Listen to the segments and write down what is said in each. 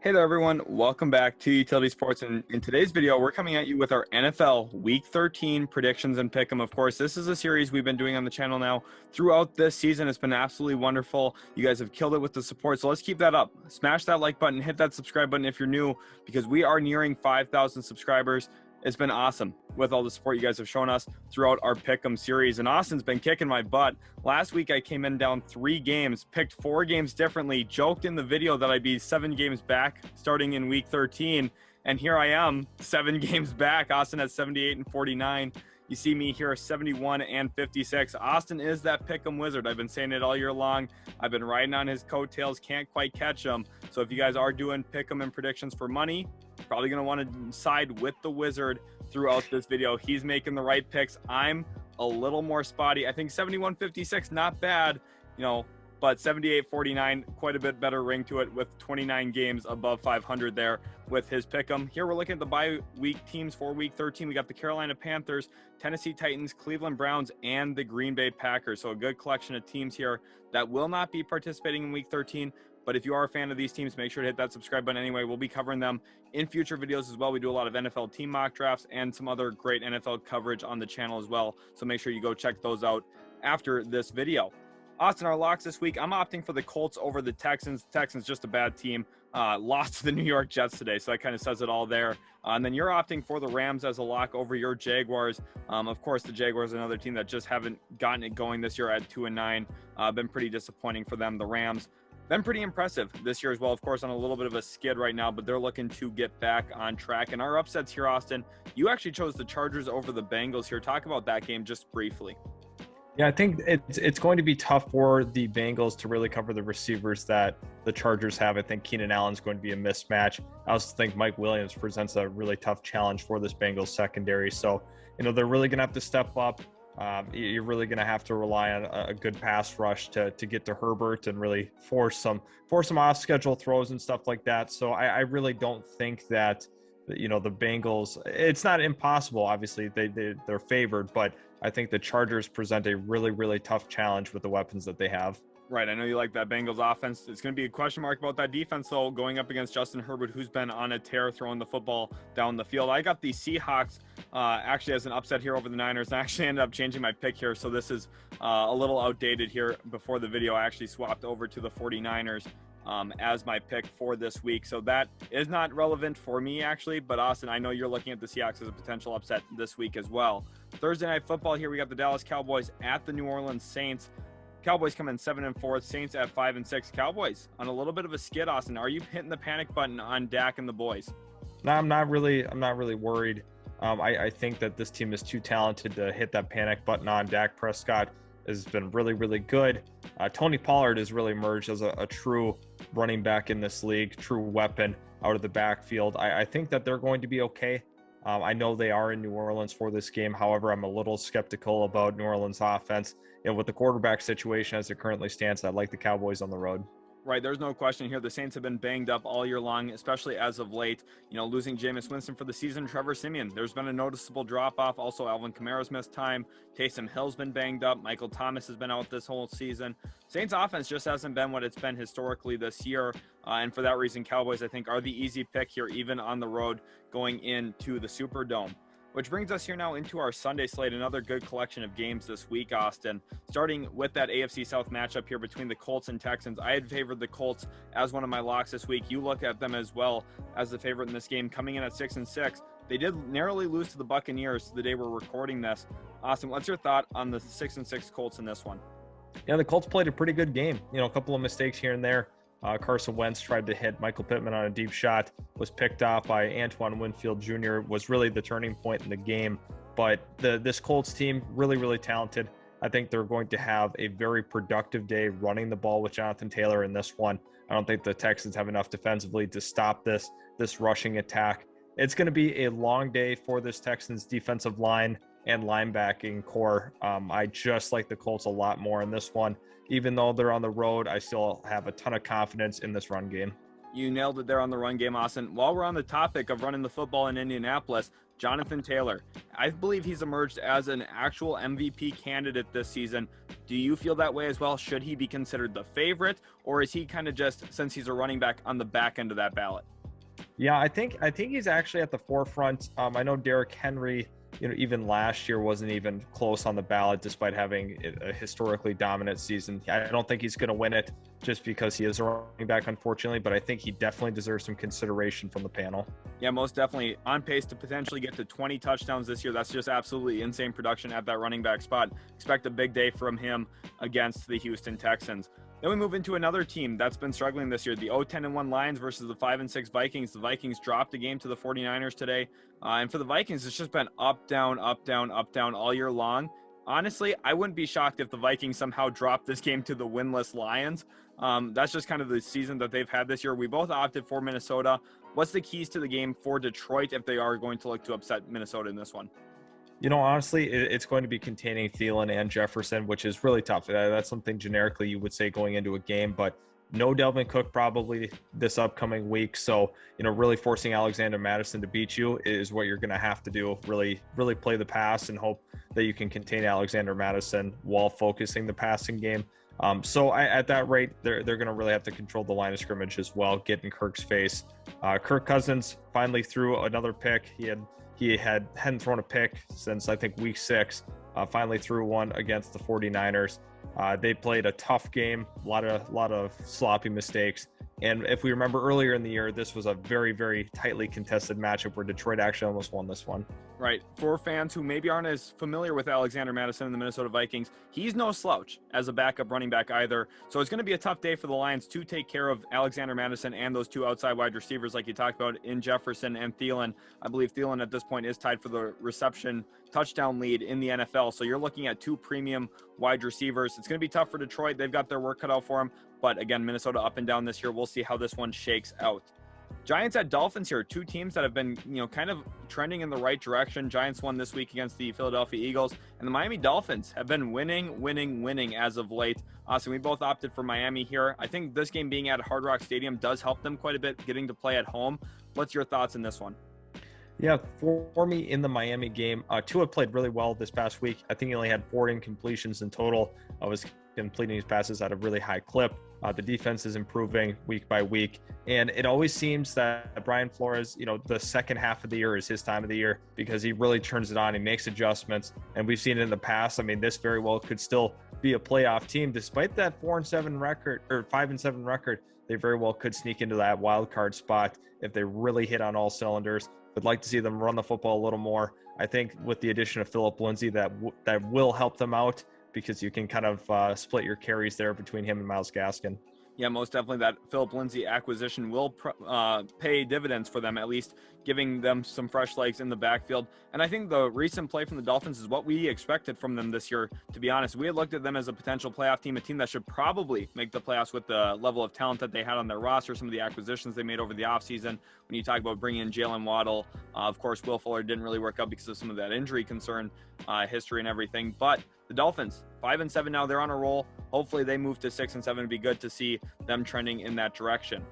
Hey there, everyone. Welcome back to Utility Sports. And in today's video, we're coming at you with our NFL Week 13 predictions and pick'em. Of course, this is a series we've been doing on the channel now throughout this season. It's been absolutely wonderful. You guys have killed it with the support, so let's keep that up. Smash that like button, hit that subscribe button if you're new, because we are nearing 5,000 subscribers. It's been awesome with all the support you guys have shown us throughout our Pick'em series. And Austin's been kicking my butt. Last week, I came in down 3 games, picked 4 games differently, joked in the video that I'd be 7 games back starting in week 13. And here I am, 7 games back. Austin has 78 and 49. You see me here, 71 and 56. Austin is that pick'em wizard. I've been saying it all year long. I've been riding on his coattails, can't quite catch him. So if you guys are doing pick'em and predictions for money, probably going to want to side with the wizard throughout this video. He's making the right picks. I'm a little more spotty. I think 71-56, not bad, but 78-49, quite a bit better ring to it with 29 games above 500 there with his pick'em. Here we're looking at the bye week teams for week 13. We got the Carolina Panthers, Tennessee Titans, Cleveland Browns, and the Green Bay Packers. So a good collection of teams here that will not be participating in week 13. But if you are a fan of these teams, make sure to hit that subscribe button anyway. We'll be covering them in future videos as well. We do a lot of NFL team mock drafts and some other great NFL coverage on the channel as well. So make sure you go check those out after this video. Austin, our locks this week, I'm opting for the Colts over the Texans. Texans, just a bad team. Lost to the New York Jets today, so that kind of says it all there. And then you're opting for the Rams as a lock over your Jaguars. Of course, the Jaguars are another team that just haven't gotten it going this year at 2-9. Been pretty disappointing for them. The Rams been pretty impressive this year as well, of course, on a little bit of a skid right now, but they're looking to get back on track. And our upsets here, Austin, you actually chose the Chargers over the Bengals here. Talk about that game just briefly. Yeah, I think it's going to be tough for the Bengals to really cover the receivers that the Chargers have. I think Keenan Allen's going to be a mismatch. I also think Mike Williams presents a really tough challenge for this Bengals secondary. So, they're really going to have to step up. You're really going to have to rely on a good pass rush to get to Herbert and really force some off-schedule throws and stuff like that. So I really don't think that, the Bengals, it's not impossible. Obviously, they're favored, but I think the Chargers present a really, really tough challenge with the weapons that they have. Right. I know you like that Bengals offense. It's going to be a question mark about that defense, though, going up against Justin Herbert, who's been on a tear throwing the football down the field. I got the Seahawks actually as an upset here over the Niners. I actually ended up changing my pick here, so this is a little outdated here. Before the video, I actually swapped over to the 49ers as my pick for this week. So that is not relevant for me, actually. But, Austin, I know you're looking at the Seahawks as a potential upset this week as well. Thursday Night Football here, we got the Dallas Cowboys at the New Orleans Saints. Cowboys come in 7-4, Saints at 5-6. Cowboys on a little bit of a skid, Austin. Are you hitting the panic button on Dak and the boys? No, I'm not really worried. I think that this team is too talented to hit that panic button on. Dak Prescott has been really, really good. Tony Pollard has really emerged as a true running back in this league, true weapon out of the backfield. I think that they're going to be okay. I know they are in New Orleans for this game. However, I'm a little skeptical about New Orleans offense. With the quarterback situation as it currently stands, I like the Cowboys on the road. Right, there's no question here. The Saints have been banged up all year long, especially as of late. Losing Jameis Winston for the season, Trevor Siemian. There's been a noticeable drop-off. Also, Alvin Kamara's missed time. Taysom Hill's been banged up. Michael Thomas has been out this whole season. Saints offense just hasn't been what it's been historically this year. And for that reason, Cowboys, I think, are the easy pick here, even on the road going into the Superdome. Which brings us here now into our Sunday slate, another good collection of games this week, Austin. Starting with that AFC South matchup here between the Colts and Texans. I had favored the Colts as one of my locks this week. You look at them as well as the favorite in this game, coming in at 6-6. They did narrowly lose to the Buccaneers the day we're recording this. Austin, what's your thought on the 6-6 Colts in this one? Yeah, the Colts played a pretty good game. A couple of mistakes here and there. Carson Wentz tried to hit Michael Pittman on a deep shot, was picked off by Antoine Winfield Jr., was really the turning point in the game. But this Colts team, really, really talented. I think they're going to have a very productive day running the ball with Jonathan Taylor in this one. I don't think the Texans have enough defensively to stop this rushing attack. It's going to be a long day for this Texans defensive line and linebacking core. I just like the Colts a lot more in this one. Even though they're on the road, I still have a ton of confidence in this run game. You nailed it there on the run game, Austin. While we're on the topic of running the football in Indianapolis, Jonathan Taylor. I believe he's emerged as an actual MVP candidate this season. Do you feel that way as well? Should he be considered the favorite, or is he kind of just, since he's a running back, on the back end of that ballot? Yeah, I think he's actually at the forefront. I know Derrick Henry, even last year wasn't even close on the ballot despite having a historically dominant season. I don't think he's going to win it just because he is a running back, unfortunately, but I think he definitely deserves some consideration from the panel. Yeah, most definitely on pace to potentially get to 20 touchdowns this year. That's just absolutely insane production at that running back spot. Expect a big day from him against the Houston Texans. Then we move into another team that's been struggling this year, the 0-10-1 Lions versus the 5-6 Vikings. The Vikings dropped a game to the 49ers today. And for the Vikings, it's just been up, down, up, down, up, down all year long. Honestly, I wouldn't be shocked if the Vikings somehow dropped this game to the winless Lions. That's just kind of the season that they've had this year. We both opted for Minnesota. What's the keys to the game for Detroit if they are going to look to upset Minnesota in this one? Honestly, it's going to be containing Thielen and Jefferson, which is really tough. That's something generically you would say going into a game, but no Delvin Cook probably this upcoming week. So, really forcing Alexander Mattison to beat you is what you're going to have to do. Really, really play the pass and hope that you can contain Alexander Mattison while focusing the passing game. So at that rate, they're going to really have to control the line of scrimmage as well, get in Kirk's face. Kirk Cousins finally threw another pick. He hadn't thrown a pick since, I think, week 6. Finally threw one against the 49ers. They played a tough game, a lot of sloppy mistakes. And if we remember earlier in the year, this was a very, very tightly contested matchup where Detroit actually almost won this one. Right. For fans who maybe aren't as familiar with Alexander Mattison and the Minnesota Vikings, he's no slouch as a backup running back either. So it's going to be a tough day for the Lions to take care of Alexander Mattison and those two outside wide receivers like you talked about in Jefferson and Thielen. I believe Thielen at this point is tied for the reception touchdown lead in the NFL. So you're looking at two premium wide receivers. It's going to be tough for Detroit. They've got their work cut out for them. But again, Minnesota up and down this year. We'll see how this one shakes out. Giants at Dolphins here, two teams that have been, kind of trending in the right direction. Giants won this week against the Philadelphia Eagles, and the Miami Dolphins have been winning as of late. So we both opted for Miami here. I think this game being at Hard Rock Stadium does help them quite a bit, getting to play at home. What's your thoughts in this one? Yeah, for me in the Miami game, Tua played really well this past week. I think he only had 4 incompletions in total. I was completing his passes at a really high clip. The defense is improving week by week. And it always seems that Brian Flores, the second half of the year is his time of the year because he really turns it on. He makes adjustments. And we've seen it in the past. I mean, this very well could still be a playoff team. Despite that 4-7 record or 5-7 record, they very well could sneak into that wild card spot if they really hit on all cylinders. I'd like to see them run the football a little more. I think with the addition of Phillip Lindsay, that will help them out because you can kind of split your carries there between him and Myles Gaskin. Yeah, most definitely that Phillip Lindsay acquisition will pay dividends for them, at least giving them some fresh legs in the backfield. And I think the recent play from the Dolphins is what we expected from them this year, to be honest. We had looked at them as a potential playoff team, a team that should probably make the playoffs with the level of talent that they had on their roster, some of the acquisitions they made over the offseason. When you talk about bringing in Jalen Waddle, of course, Will Fuller didn't really work out because of some of that injury concern history and everything. But the Dolphins, 5-7 now, they're on a roll. Hopefully they move to 6-7. It'd be good to see them trending in that direction.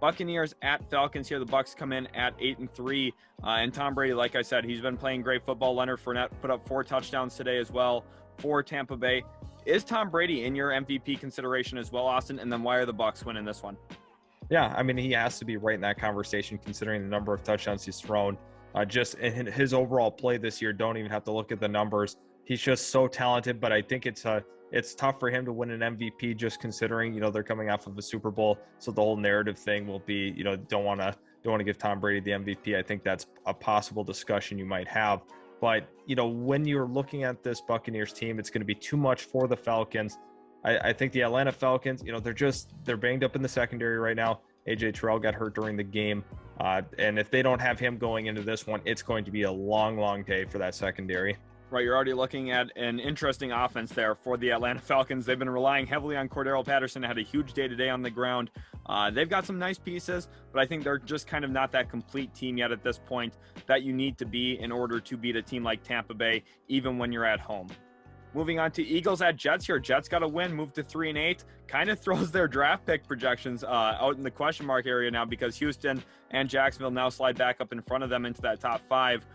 Buccaneers at Falcons here. The Bucs come in at 8-3. And Tom Brady, like I said, he's been playing great football. Leonard Fournette put up 4 touchdowns today as well for Tampa Bay. Is Tom Brady in your MVP consideration as well, Austin? And then why are the Bucs winning this one? Yeah, I mean, he has to be right in that conversation considering the number of touchdowns he's thrown. Just in his overall play this year, don't even have to look at the numbers. He's just so talented, but I think it's tough for him to win an MVP just considering, they're coming off of a Super Bowl. So the whole narrative thing will be, don't want to give Tom Brady the MVP. I think that's a possible discussion you might have. But, when you're looking at this Buccaneers team, it's going to be too much for the Falcons. I think the Atlanta Falcons, they're banged up in the secondary right now. AJ Terrell got hurt during the game. And if they don't have him going into this one, it's going to be a long, long day for that secondary. Right, you're already looking at an interesting offense there for the Atlanta Falcons. They've been relying heavily on Cordero Patterson, had a huge day today on the ground. They've got some nice pieces, but I think they're just kind of not that complete team yet at this point that you need to be in order to beat a team like Tampa Bay, even when you're at home. Moving on to Eagles at Jets here. Jets got a win, moved to 3-8. Kind of throws their draft pick projections out in the question mark area now, because Houston and Jacksonville now slide back up in front of them into that top 5.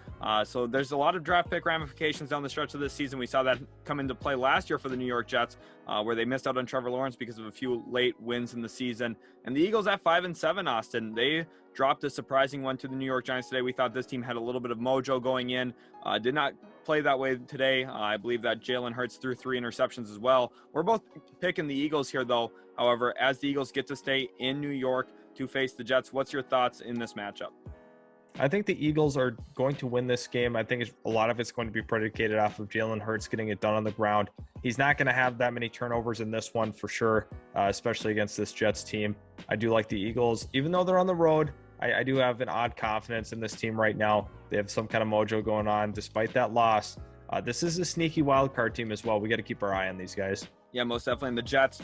So there's a lot of draft pick ramifications down the stretch of this season. We saw that come into play last year for the New York Jets, where they missed out on Trevor Lawrence because of a few late wins in the season. And the Eagles at 5-7, Austin, they dropped a surprising one to the New York Giants today. We thought this team had a little bit of mojo going in. Did not play that way today. I believe that Jalen Hurts threw 3 interceptions as well. We're both picking the Eagles here, though. However, as the Eagles get to stay in New York to face the Jets, what's your thoughts in this matchup? I think the Eagles are going to win this game. I think a lot of it's going to be predicated off of Jalen Hurts getting it done on the ground. He's not going to have that many turnovers in this one for sure, especially against this Jets team. I do like the Eagles, even though they're on the road. I do have an odd confidence in this team right now. They have some kind of mojo going on despite that loss. This is a sneaky wild card team as well. We got to keep our eye on these guys. Yeah, most definitely. And the Jets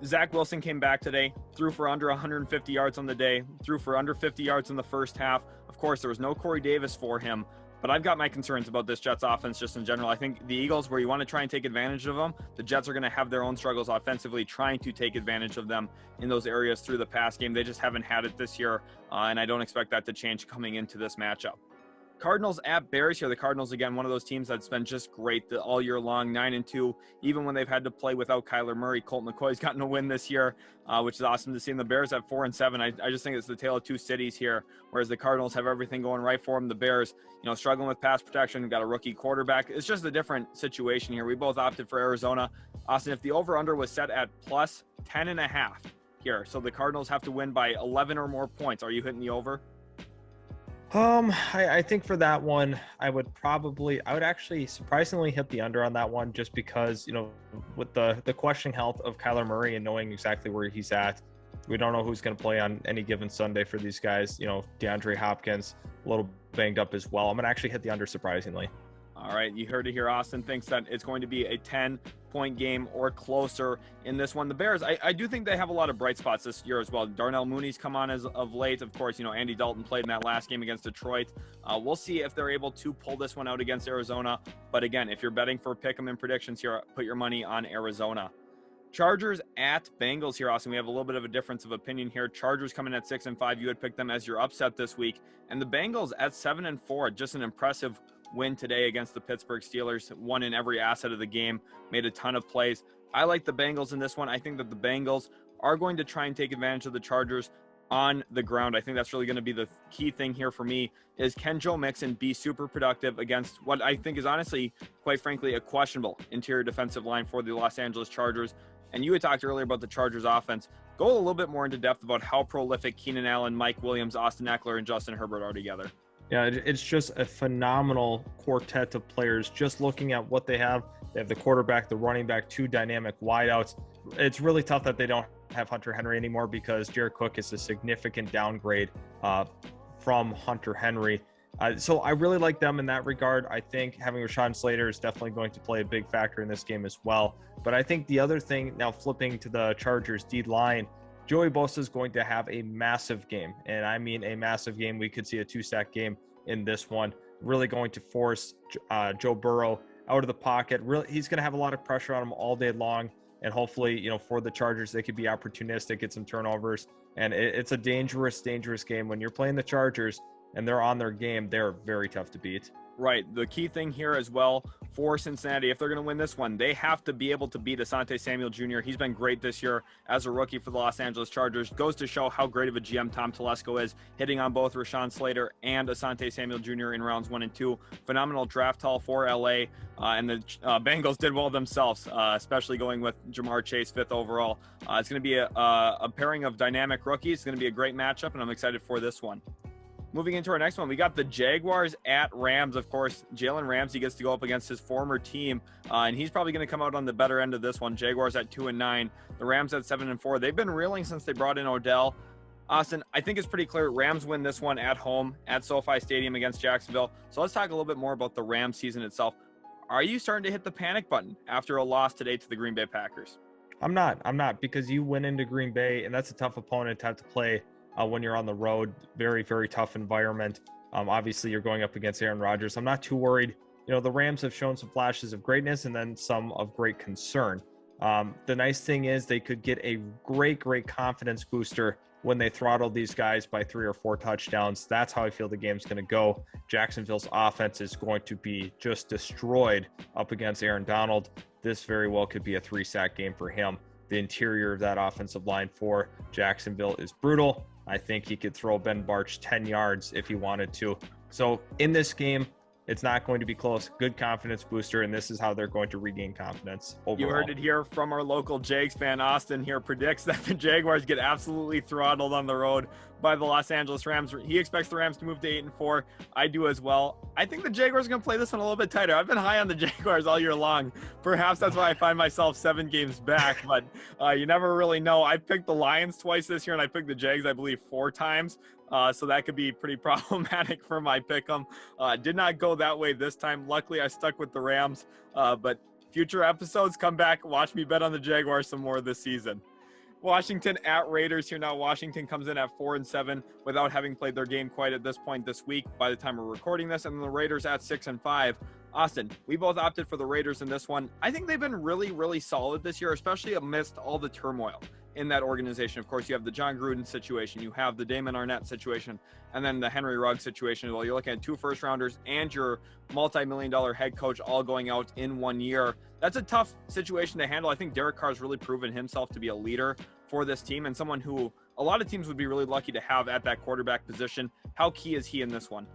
Zach Wilson came back today, threw for under 150 yards on the day, threw for under 50 yards in the first half. Of course, there was no Corey Davis for him, but I've got my concerns about this Jets offense just in general. I think the Eagles, where you want to try and take advantage of them, the Jets are going to have their own struggles offensively trying to take advantage of them in those areas through the pass game. They just haven't had it this year, and I don't expect that to change coming into this matchup. Cardinals at Bears here. The Cardinals, again, one of those teams that's been just great all year long, 9-2, even when they've had to play without Kyler Murray. Colt McCoy's gotten a win this year, which is awesome to see. And the Bears at 4-7. I just think it's the tale of two cities here, whereas the Cardinals have everything going right for them. The Bears, struggling with pass protection, got a rookie quarterback. It's just a different situation here. We both opted for Arizona. Austin, if the over-under was set at plus 10.5 here, so the Cardinals have to win by 11 or more points, are you hitting the over? I think for that one, I would actually surprisingly hit the under on that one, just because, with the questioning health of Kyler Murray and knowing exactly where he's at, we don't know who's going to play on any given Sunday for these guys. DeAndre Hopkins, a little banged up as well. I'm going to actually hit the under surprisingly. All right, you heard it here. Austin thinks that it's going to be a 10-point game or closer in this one. The Bears, I do think they have a lot of bright spots this year as well. Darnell Mooney's come on as of late. Of course, Andy Dalton played in that last game against Detroit. We'll see if they're able to pull this one out against Arizona. But again, if you're betting for pick'em and predictions here, put your money on Arizona. Chargers at Bengals here, Austin. We have a little bit of a difference of opinion here. Chargers coming at 6-5. You would pick them as your upset this week. And the Bengals at 7-4. Just an impressive win today against the Pittsburgh Steelers. Won in every asset of the game, made a ton of plays. I like the Bengals in this one. I think that the Bengals are going to try and take advantage of the Chargers on the ground. I think that's really going to be the key thing here for me, is can Joe Mixon be super productive against what I think is honestly, quite frankly, a questionable interior defensive line for the Los Angeles Chargers. And you had talked earlier about the Chargers offense. Go a little bit more into depth about how prolific Keenan Allen, Mike Williams, Austin Eckler, and Justin Herbert are together. Yeah, it's just a phenomenal quartet of players. Just looking at what they have the quarterback, the running back, 2 dynamic wideouts. It's really tough that they don't have Hunter Henry anymore, because Jared Cook is a significant downgrade from Hunter Henry. So I really like them in that regard. I think having Rashawn Slater is definitely going to play a big factor in this game as well. But I think the other thing, now flipping to the Chargers D-line, Joey Bosa is going to have a massive game, and I mean a massive game. We could see a 2-sack game in this one, really going to force Joe Burrow out of the pocket. Really, he's going to have a lot of pressure on him all day long, and hopefully, for the Chargers, they could be opportunistic, get some turnovers, and it's a dangerous game. When you're playing the Chargers and they're on their game, they're very tough to beat. Right. The key thing here as well for Cincinnati, if they're going to win this one, they have to be able to beat Asante Samuel Jr. He's been great this year as a rookie for the Los Angeles Chargers. Goes to show how great of a GM Tom Telesco is, hitting on both Rashawn Slater and Asante Samuel Jr. in rounds 1 and 2. Phenomenal draft haul for LA, and the Bengals did well themselves, especially going with Jamar Chase 5th overall. It's going to be a pairing of dynamic rookies. It's going to be a great matchup, and I'm excited for this one. Moving into our next one, we got the Jaguars at Rams. Of course, Jalen Ramsey gets to go up against his former team, and he's probably going to come out on the better end of this one. Jaguars at 2-9, the Rams at 7-4. They've been reeling since they brought in Odell. Austin, I think it's pretty clear Rams win this one at home at SoFi Stadium against Jacksonville. So let's talk a little bit more about the Rams season itself. Are you starting to hit the panic button after a loss today to the Green Bay Packers? I'm not, because you went into Green Bay, and that's a tough opponent to have to play when you're on the road. Very, very tough environment. Obviously, you're going up against Aaron Rodgers. I'm not too worried the Rams have shown some flashes of greatness and then some of great concern. The nice thing is they could get a great confidence booster when they throttle these guys by 3 or 4 touchdowns. That's how I feel the game's going to go. Jacksonville's offense is going to be just destroyed up against Aaron Donald. This very well could be a 3-sack game for him. The interior of that offensive line for Jacksonville is brutal. I think he could throw Ben Barch 10 yards if he wanted to. So in this game, it's not going to be close. Good confidence booster, and this is how they're going to regain confidence overall. You heard it here from our local Jags fan. Austin here predicts that the Jaguars get absolutely throttled on the road by the Los Angeles Rams. He expects the Rams to move to 8-4. I do as well. I think the Jaguars are going to play this one a little bit tighter. I've been high on the Jaguars all year long. Perhaps that's why I find myself 7 games back, but you never really know. I picked the Lions twice this year, and I picked the Jags, I believe, 4 times. So that could be pretty problematic for my pick 'em. Did not go that way this time. Luckily, I stuck with the Rams. But future episodes, come back, watch me bet on the Jaguars some more this season. Washington at Raiders here now. Washington comes in at 4-7 without having played their game quite at this point this week by the time we're recording this. And then the Raiders at 6-5. Austin, we both opted for the Raiders in this one. I think they've been really solid this year, especially amidst all the turmoil in that organization. Of course, you have the John Gruden situation, you have the Damon Arnett situation, and then the Henry Ruggs situation. Well, you're looking at 2 first-rounders and your multi-million-dollar head coach all going out in 1 year. That's a tough situation to handle. I think Derek Carr's really proven himself to be a leader for this team and someone who a lot of teams would be really lucky to have at that quarterback position. How key is he in this one?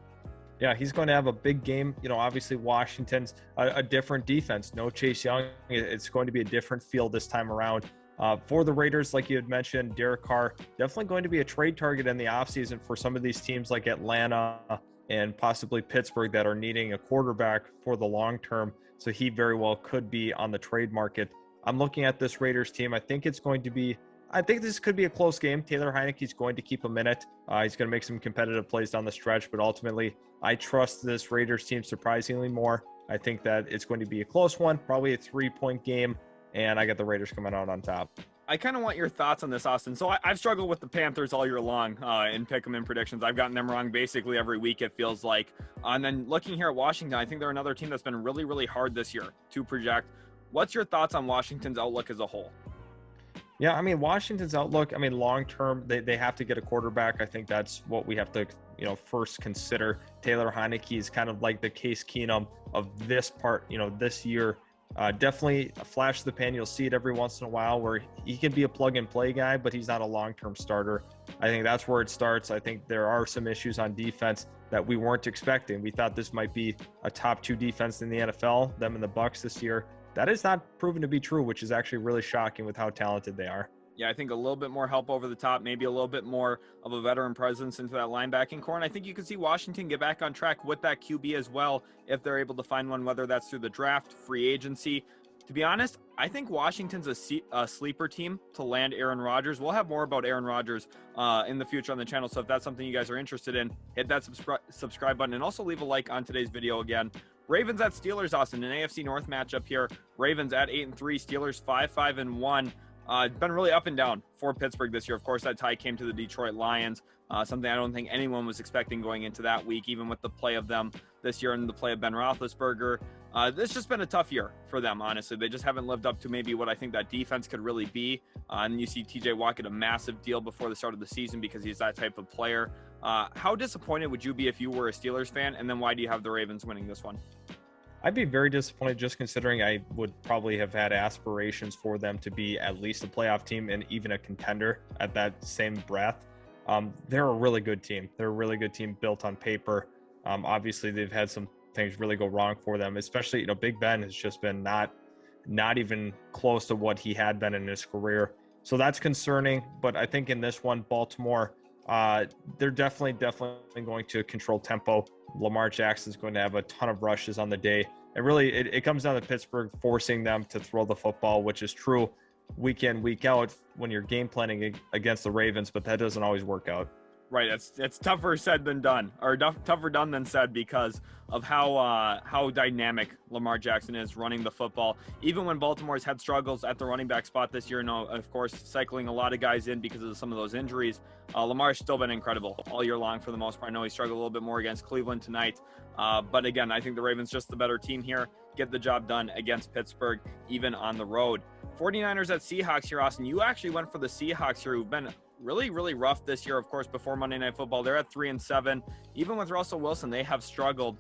Yeah, he's going to have a big game. Obviously Washington's a different defense. No Chase Young. It's going to be a different feel this time around. For the Raiders, like you had mentioned, Derek Carr definitely going to be a trade target in the offseason for some of these teams like Atlanta and possibly Pittsburgh that are needing a quarterback for the long term. So he very well could be on the trade market. I'm looking at this Raiders team. I think this could be a close game. Taylor Heineke's going to keep him in it. He's going to make some competitive plays down the stretch, but ultimately I trust this Raiders team surprisingly more. I think that it's going to be a close one, probably a 3-point game. And I got the Raiders coming out on top. I kind of want your thoughts on this, Austin. So I've struggled with the Panthers all year long in pick 'em in predictions. I've gotten them wrong basically every week, it feels like. And then looking here at Washington, I think they're another team that's been really hard this year to project. What's your thoughts on Washington's outlook as a whole? Yeah, I mean, Washington's outlook, long term, they have to get a quarterback. I think that's what we have to, first consider. Taylor Heineke is kind of like the Case Keenum of this part, this year. Definitely a flash of the pan. You'll see it every once in a while where he can be a plug and play guy, but he's not a long-term starter. I think that's where it starts. I think there are some issues on defense that we weren't expecting. We thought this might be a top 2 defense in the NFL, them and the Bucs this year. That is not proven to be true, which is actually really shocking with how talented they are. Yeah, I think a little bit more help over the top, maybe a little bit more of a veteran presence into that linebacking core. And I think you can see Washington get back on track with that QB as well if they're able to find one, whether that's through the draft, free agency. To be honest, I think Washington's a sleeper team to land Aaron Rodgers. We'll have more about Aaron Rodgers in the future on the channel. So if that's something you guys are interested in, hit that subscribe button and also leave a like on today's video again. Ravens at Steelers, Austin, an AFC North matchup here. Ravens at 8-3, Steelers 5-1. Been really up and down for Pittsburgh this year. Of course, that tie came to the Detroit Lions, something I don't think anyone was expecting going into that week, even with the play of them this year and the play of Ben Roethlisberger. It's just been a tough year for them, honestly. They just haven't lived up to maybe what I think that defense could really be. And you see TJ Watt get a massive deal before the start of the season because he's that type of player. How disappointed would you be if you were a Steelers fan? And then why do you have the Ravens winning this one? I'd be very disappointed just considering I would probably have had aspirations for them to be at least a playoff team and even a contender at that same breath. They're a really good team. They're a really good team built on paper. Obviously, they've had some things really go wrong for them, especially, Big Ben has just been not even close to what he had been in his career. So that's concerning. But I think in this one, Baltimore, they're definitely going to control tempo. Lamar Jackson's going to have a ton of rushes on the day. And really, it comes down to Pittsburgh forcing them to throw the football, which is true week in, week out when you're game planning against the Ravens, but that doesn't always work out. Right, it's tougher said than done, or tougher done than said, because of how dynamic Lamar Jackson is running the football. Even when Baltimore's had struggles at the running back spot this year, of course, cycling a lot of guys in because of some of those injuries, Lamar's still been incredible all year long for the most part. I know he struggled a little bit more against Cleveland tonight, but again, I think the Ravens just the better team here, get the job done against Pittsburgh, even on the road. 49ers at Seahawks here, Austin. You actually went for the Seahawks here, who've been really rough this year. Of course, before Monday Night Football, they're at 3-7. Even with Russell Wilson, they have struggled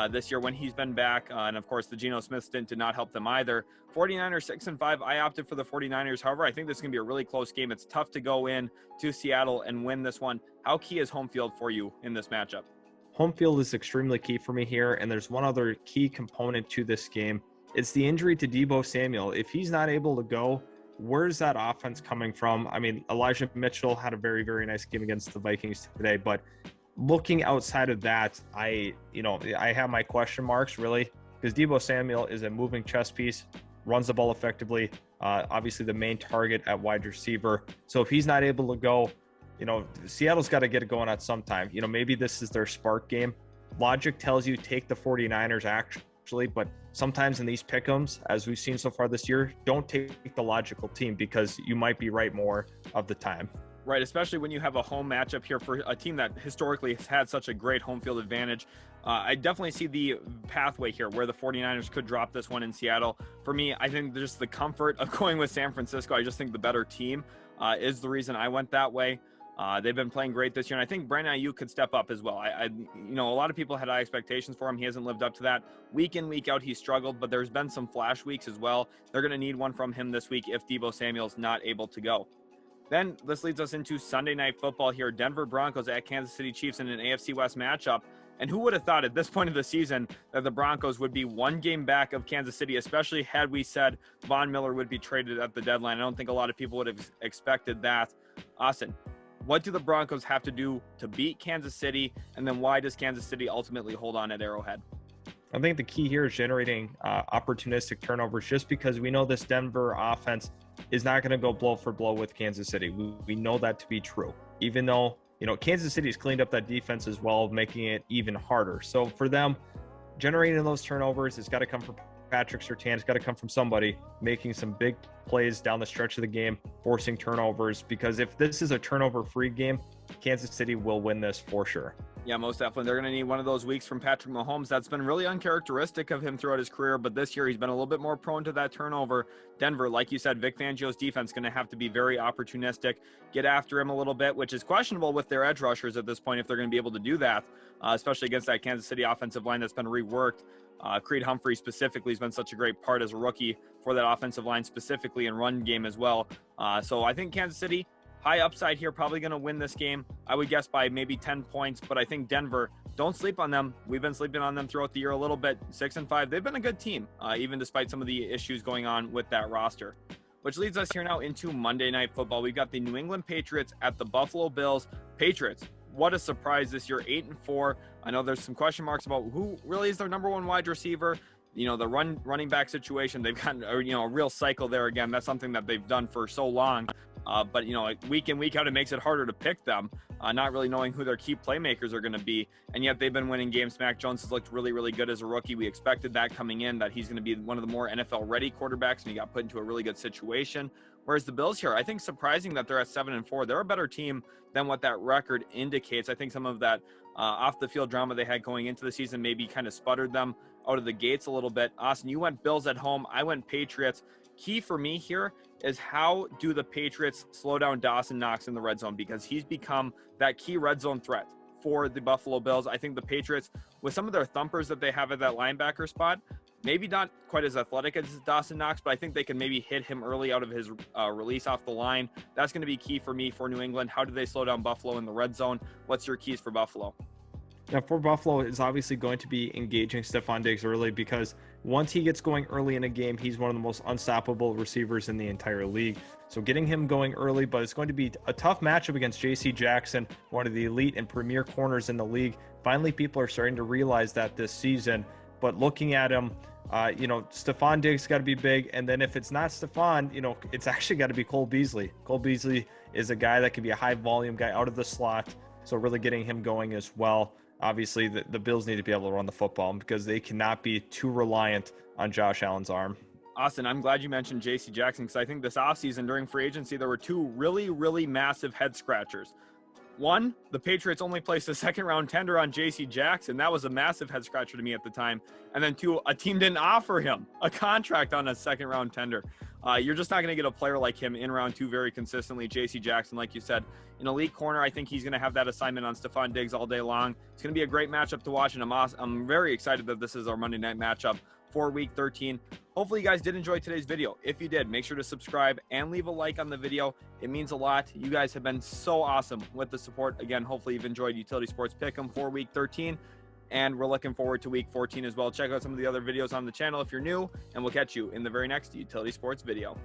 this year when he's been back. And of course, the Geno Smith stint did not help them either. 49ers 6-5. I opted for the 49ers. However, I think this is going to be a really close game. It's tough to go in to Seattle and win this one. How key is home field for you in this matchup? Home field is extremely key for me here. And there's one other key component to this game. It's the injury to Deebo Samuel. If he's not able to go, where's that offense coming from? I mean, Elijah Mitchell had a very nice game against the Vikings today, but looking outside of that, I have my question marks really, because Deebo Samuel is a moving chess piece, runs the ball effectively, obviously the main target at wide receiver. So if he's not able to go, Seattle's got to get it going at some time. Maybe this is their spark game. Logic tells you take the 49ers actually, but sometimes in these pick'ems, as we've seen so far this year, don't take the logical team because you might be right more of the time. Right, especially when you have a home matchup here for a team that historically has had such a great home field advantage. I definitely see the pathway here where the 49ers could drop this one in Seattle. For me, I think just the comfort of going with San Francisco, I just think the better team is the reason I went that way. They've been playing great this year, and I think Brandon Ayuk could step up as well. A lot of people had high expectations for him. He hasn't lived up to that. Week in, week out, he struggled, but there's been some flash weeks as well. They're going to need one from him this week if Deebo Samuel's not able to go. Then this leads us into Sunday Night Football here. Denver Broncos at Kansas City Chiefs in an AFC West matchup. And who would have thought at this point of the season that the Broncos would be one game back of Kansas City, especially had we said Von Miller would be traded at the deadline. I don't think a lot of people would have expected that. Austin, what do the Broncos have to do to beat Kansas City? And then why does Kansas City ultimately hold on at Arrowhead? I think the key here is generating opportunistic turnovers, just because we know this Denver offense is not going to go blow for blow with Kansas City. We know that to be true, even though, Kansas City's cleaned up that defense as well, making it even harder. So for them, generating those turnovers, it's got to come from Patrick Surtain. It's got to come from somebody making some big plays down the stretch of the game, forcing turnovers, because if this is a turnover-free game, Kansas City will win this for sure. Yeah, most definitely. They're going to need one of those weeks from Patrick Mahomes. That's been really uncharacteristic of him throughout his career, but this year he's been a little bit more prone to that turnover. Denver, like you said, Vic Fangio's defense going to have to be very opportunistic, get after him a little bit, which is questionable with their edge rushers at this point if they're going to be able to do that, especially against that Kansas City offensive line that's been reworked. Creed Humphrey specifically has been such a great part as a rookie for that offensive line, specifically in run game as well. So I think Kansas City, high upside here, probably going to win this game. I would guess by maybe 10 points, but I think Denver, don't sleep on them. We've been sleeping on them throughout the year a little bit. 6-5. They've been a good team, even despite some of the issues going on with that roster. Which leads us here now into Monday Night Football. We've got the New England Patriots at the Buffalo Bills. Patriots, what a surprise this year, 8-4. I know there's some question marks about who really is their number one wide receiver. The running back situation, they've gotten a real cycle there again. That's something that they've done for so long. But week in, week out, it makes it harder to pick them, not really knowing who their key playmakers are going to be. And yet they've been winning games. Mac Jones has looked really good as a rookie. We expected that coming in, that he's going to be one of the more NFL-ready quarterbacks, and he got put into a really good situation. Whereas the Bills here, I think surprising that they're at 7-4. They're a better team than what that record indicates. I think some of that off-the-field drama they had going into the season maybe kind of sputtered them out of the gates a little bit. Austin, you went Bills at home. I went Patriots. Key for me here is how do the Patriots slow down Dawson Knox in the red zone, because he's become that key red zone threat for the Buffalo Bills. I think the Patriots, with some of their thumpers that they have at that linebacker spot, maybe not quite as athletic as Dawson Knox, but I think they can maybe hit him early out of his release off the line. That's going to be key for me for New England. How do they slow down Buffalo in the red zone? What's your keys for Buffalo? Now, for Buffalo, is obviously going to be engaging Stephon Diggs early, because once he gets going early in a game, he's one of the most unstoppable receivers in the entire league. So getting him going early, but it's going to be a tough matchup against J.C. Jackson, one of the elite and premier corners in the league. Finally, people are starting to realize that this season. But looking at him, Stephon Diggs got to be big. And then if it's not Stephon, it's actually got to be Cole Beasley. Cole Beasley is a guy that can be a high volume guy out of the slot. So really getting him going as well. Obviously, the Bills need to be able to run the football because they cannot be too reliant on Josh Allen's arm. Austin, I'm glad you mentioned J.C. Jackson because I think this offseason during free agency, there were two really, really massive head scratchers. One, the Patriots only placed a second-round tender on J.C. Jackson. That was a massive head-scratcher to me at the time. And then two, a team didn't offer him a contract on a second-round tender. You're just not going to get a player like him in round two very consistently. J.C. Jackson, like you said, an elite corner. I think he's going to have that assignment on Stephon Diggs all day long. It's going to be a great matchup to watch, and I'm very excited that this is our Monday night matchup for Week 13. Hopefully you guys did enjoy today's video. If you did, make sure to subscribe and leave a like on the video. It means a lot. You guys have been so awesome with the support. Again, hopefully you've enjoyed Utility Sports Pick'em for Week 13, and we're looking forward to Week 14 as well. Check out some of the other videos on the channel if you're new, and we'll catch you in the very next Utility Sports video.